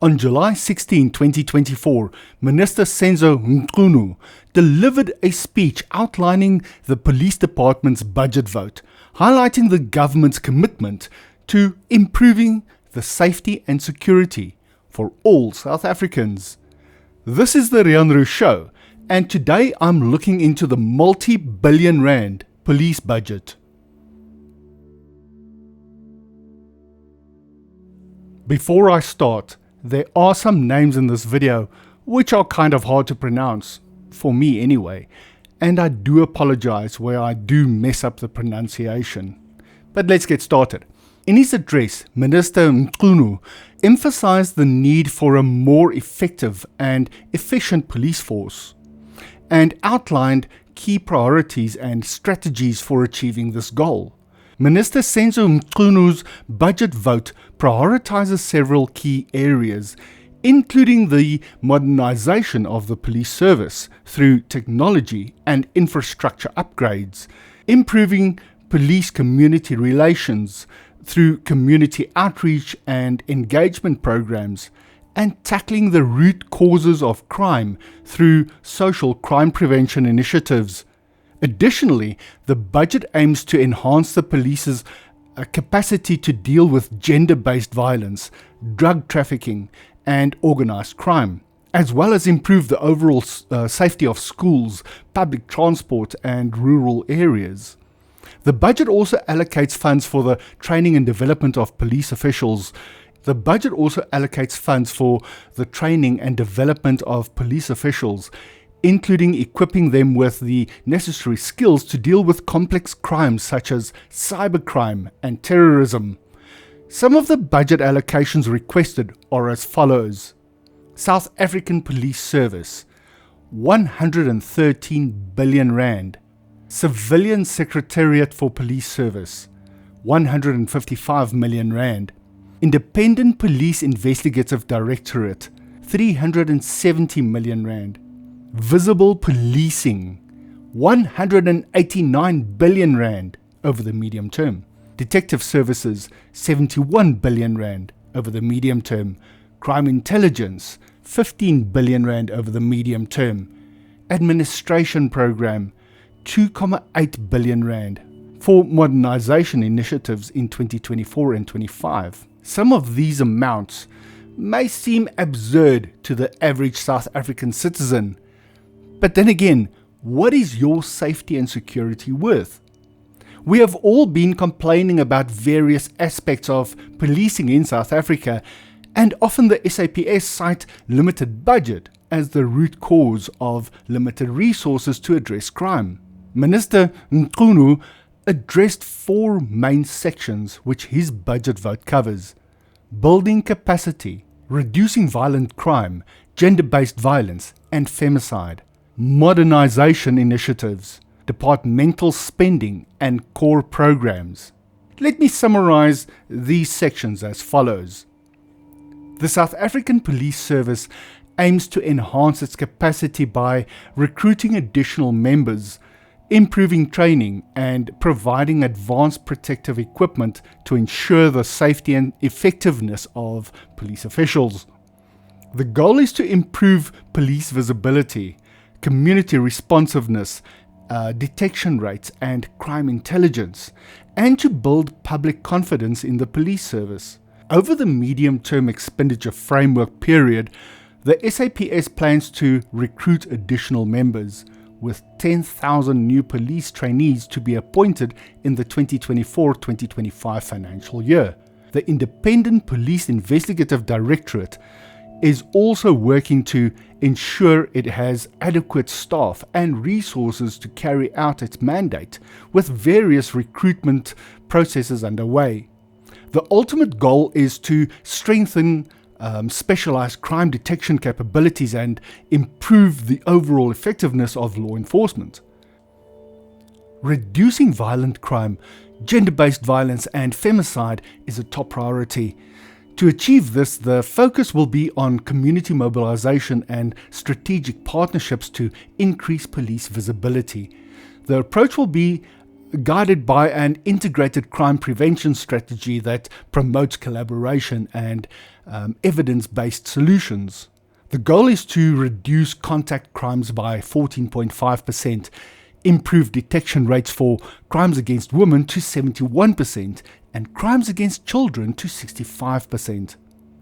On July 16, 2024, Minister Senzo Mchunu delivered a speech outlining the police department's budget vote, highlighting the government's commitment to improving the safety and security for all South Africans. This is the Rianru Show, and today I'm looking into the multi-billion rand police budget. Before I start, there are some names in this video which are kind of hard to pronounce, for me anyway, and I do apologize where I do mess up the pronunciation. But let's get started. In his address, Minister Mchunu emphasized the need for a more effective and efficient police force and outlined key priorities and strategies for achieving this goal. Minister Senzo Mchunu's budget vote prioritizes several key areas, including the modernization of the police service through technology and infrastructure upgrades, improving police community relations through community outreach and engagement programs, and tackling the root causes of crime through social crime prevention initiatives. Additionally, the budget aims to enhance the police's capacity to deal with gender-based violence, drug trafficking, and organized crime, as well as improve the overall safety of schools, public transport, and rural areas. The budget also allocates funds for the training and development of police officials. Including equipping them with the necessary skills to deal with complex crimes such as cybercrime and terrorism. Some of the budget allocations requested are as follows. South African Police Service, 113 billion rand. Civilian Secretariat for Police Service, 155 million rand. Independent Police Investigative Directorate, 370 million rand. Visible Policing, 189 billion rand over the medium term. Detective Services, 71 billion rand over the medium term. Crime Intelligence, 15 billion rand over the medium term. Administration Program, 2.8 billion rand for modernization initiatives in 2024 and 25. Some of these amounts may seem absurd to the average South African citizen. But then again, what is your safety and security worth? We have all been complaining about various aspects of policing in South Africa, and often the SAPS cite limited budget as the root cause of limited resources to address crime. Minister Mchunu addressed four main sections which his budget vote covers: building capacity, reducing violent crime, gender-based violence, and femicide. Modernization initiatives, departmental spending, and core programs. Let me summarize these sections as follows. The South African Police Service aims to enhance its capacity by recruiting additional members, improving training, and providing advanced protective equipment to ensure the safety and effectiveness of police officials. The goal is to improve police visibility, community responsiveness, detection rates, and crime intelligence, and to build public confidence in the police service. Over the medium-term expenditure framework period, the SAPS plans to recruit additional members, with 10,000 new police trainees to be appointed in the 2024-2025 financial year. The Independent Police Investigative Directorate is also working to ensure it has adequate staff and resources to carry out its mandate, with various recruitment processes underway. The ultimate goal is to strengthen specialized crime detection capabilities and improve the overall effectiveness of law enforcement. Reducing violent crime, gender-based violence, and femicide is a top priority. To achieve this, the focus will be on community mobilization and strategic partnerships to increase police visibility. The approach will be guided by an integrated crime prevention strategy that promotes collaboration and evidence-based solutions. The goal is to reduce contact crimes by 14.5%, improve detection rates for crimes against women to 71%, and crimes against children to 65%.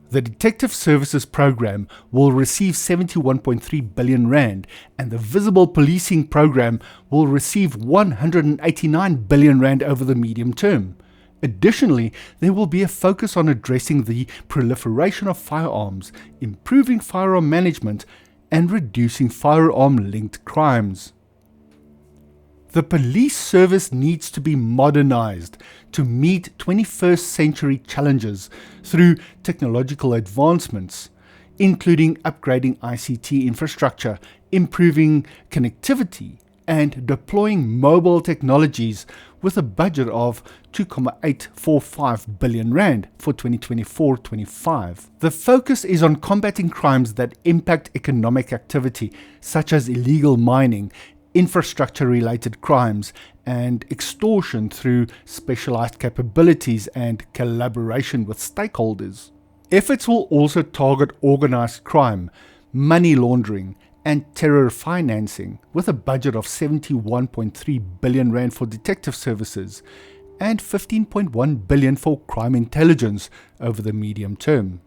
The Detective Services Program will receive 71.3 billion rand, and the Visible Policing Program will receive 189 billion rand over the medium term. Additionally, there will be a focus on addressing the proliferation of firearms, improving firearm management, and reducing firearm-linked crimes. The police service needs to be modernized to meet 21st century challenges through technological advancements, including upgrading ICT infrastructure, improving connectivity, and deploying mobile technologies with a budget of 2.845 billion rand for 2024-25. The focus is on combating crimes that impact economic activity, such as illegal mining, infrastructure-related crimes, and extortion through specialized capabilities and collaboration with stakeholders. Efforts will also target organized crime, money laundering, and terror financing, with a budget of 71.3 billion rand for detective services and 15.1 billion for crime intelligence over the medium term.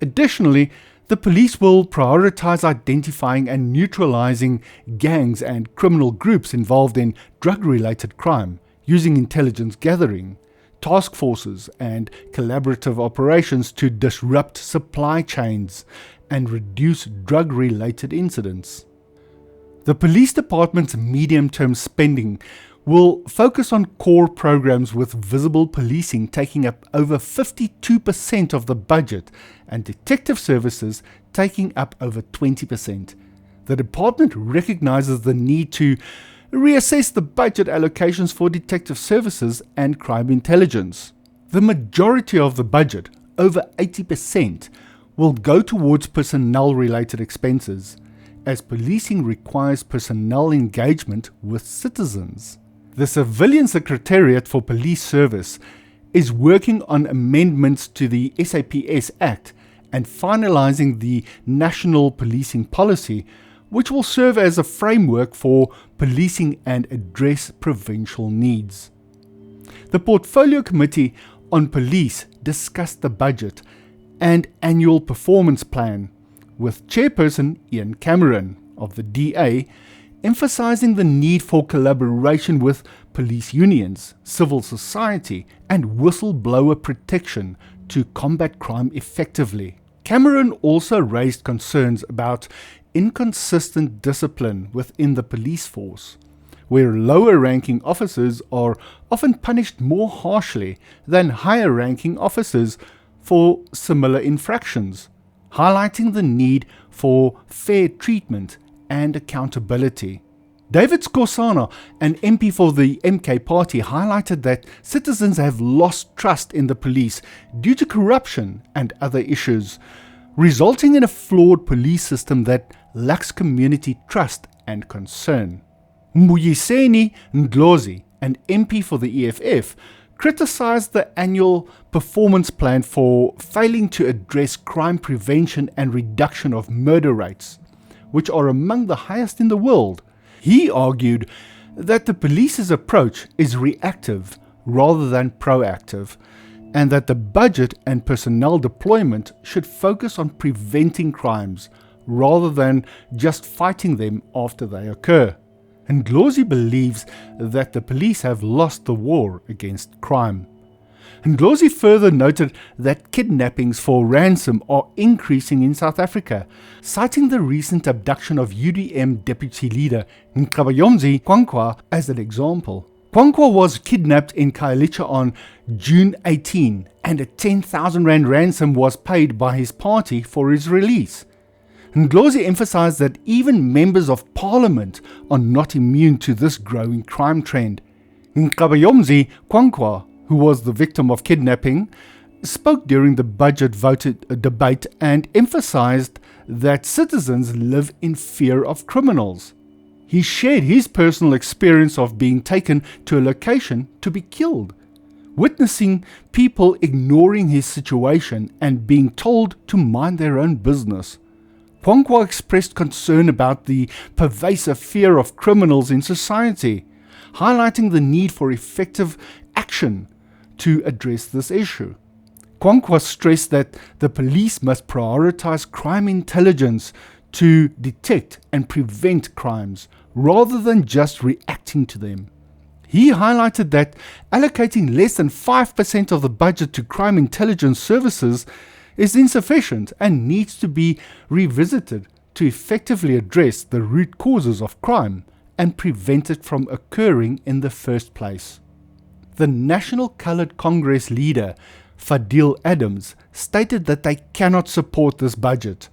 Additionally, the police will prioritize identifying and neutralizing gangs and criminal groups involved in drug-related crime, using intelligence gathering, task forces, and collaborative operations to disrupt supply chains and reduce drug-related incidents. The police department's medium-term spending will focus on core programs, with visible policing taking up over 52% of the budget and detective services taking up over 20%. The department recognizes the need to reassess the budget allocations for detective services and crime intelligence. The majority of the budget, over 80%, will go towards personnel-related expenses, as policing requires personnel engagement with citizens. The Civilian Secretariat for Police Service is working on amendments to the SAPS Act and finalizing the National Policing Policy, which will serve as a framework for policing and address provincial needs. The Portfolio Committee on Police discussed the budget and annual performance plan, with Chairperson Ian Cameron of the DA emphasizing the need for collaboration with police unions, civil society, and whistleblower protection to combat crime effectively. Cameron also raised concerns about inconsistent discipline within the police force, where lower-ranking officers are often punished more harshly than higher-ranking officers for similar infractions, highlighting the need for fair treatment and accountability. David Scorsana, an MP for the MK Party, highlighted that citizens have lost trust in the police due to corruption and other issues, resulting in a flawed police system that lacks community trust and concern. Mbuyiseni Ndlozi, an MP for the EFF, criticized the annual performance plan for failing to address crime prevention and reduction of murder rates, which are among the highest in the world. He argued that the police's approach is reactive rather than proactive, and that the budget and personnel deployment should focus on preventing crimes rather than just fighting them after they occur. Ndlozi believes that the police have lost the war against crime. Ndlozi further noted that kidnappings for ransom are increasing in South Africa, citing the recent abduction of UDM Deputy Leader Nkabayomzi Kwankwa as an example. Kwankwa was kidnapped in Khayelitsha on June 18, and a 10,000 rand ransom was paid by his party for his release. Ndlozi emphasized that even members of parliament are not immune to this growing crime trend. Nkabayomzi Kwankwa, who was the victim of kidnapping, spoke during the budget debate and emphasized that citizens live in fear of criminals. He shared his personal experience of being taken to a location to be killed, witnessing people ignoring his situation and being told to mind their own business. Kwankwa expressed concern about the pervasive fear of criminals in society, highlighting the need for effective action to address this issue. Kwankwa stressed that the police must prioritize crime intelligence to detect and prevent crimes rather than just reacting to them. He highlighted that allocating less than 5% of the budget to crime intelligence services is insufficient and needs to be revisited to effectively address the root causes of crime and prevent it from occurring in the first place. The National Coloured Congress leader, Fadil Adams, stated that they cannot support this budget.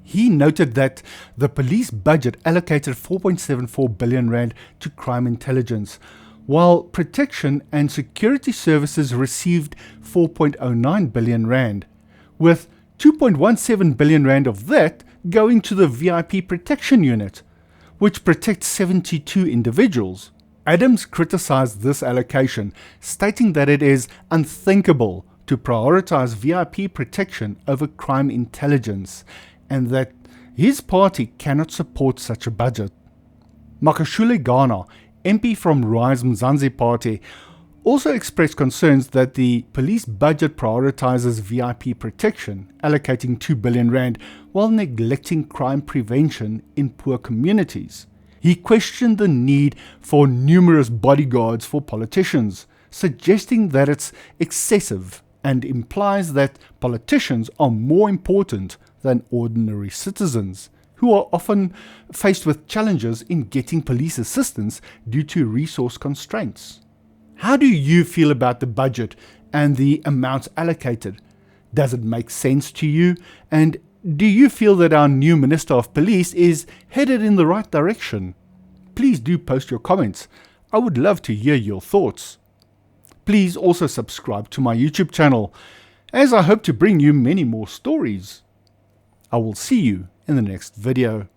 He noted that the police budget allocated 4.74 billion rand to crime intelligence, while protection and security services received 4.09 billion rand, with 2.17 billion rand of that going to the VIP protection unit, which protects 72 individuals. Adams criticized this allocation, stating that it is unthinkable to prioritize VIP protection over crime intelligence, and that his party cannot support such a budget. Makashule Ghana, MP from Rise Mzansi Party, also expressed concerns that the police budget prioritizes VIP protection, allocating 2 billion rand while neglecting crime prevention in poor communities. He questioned the need for numerous bodyguards for politicians, suggesting that it's excessive and implies that politicians are more important than ordinary citizens, who are often faced with challenges in getting police assistance due to resource constraints. How do you feel about the budget and the amounts allocated? Does it make sense to you? And do you feel that our new Minister of Police is headed in the right direction? Please do post your comments. I would love to hear your thoughts. Please also subscribe to my YouTube channel, as I hope to bring you many more stories. I will see you in the next video.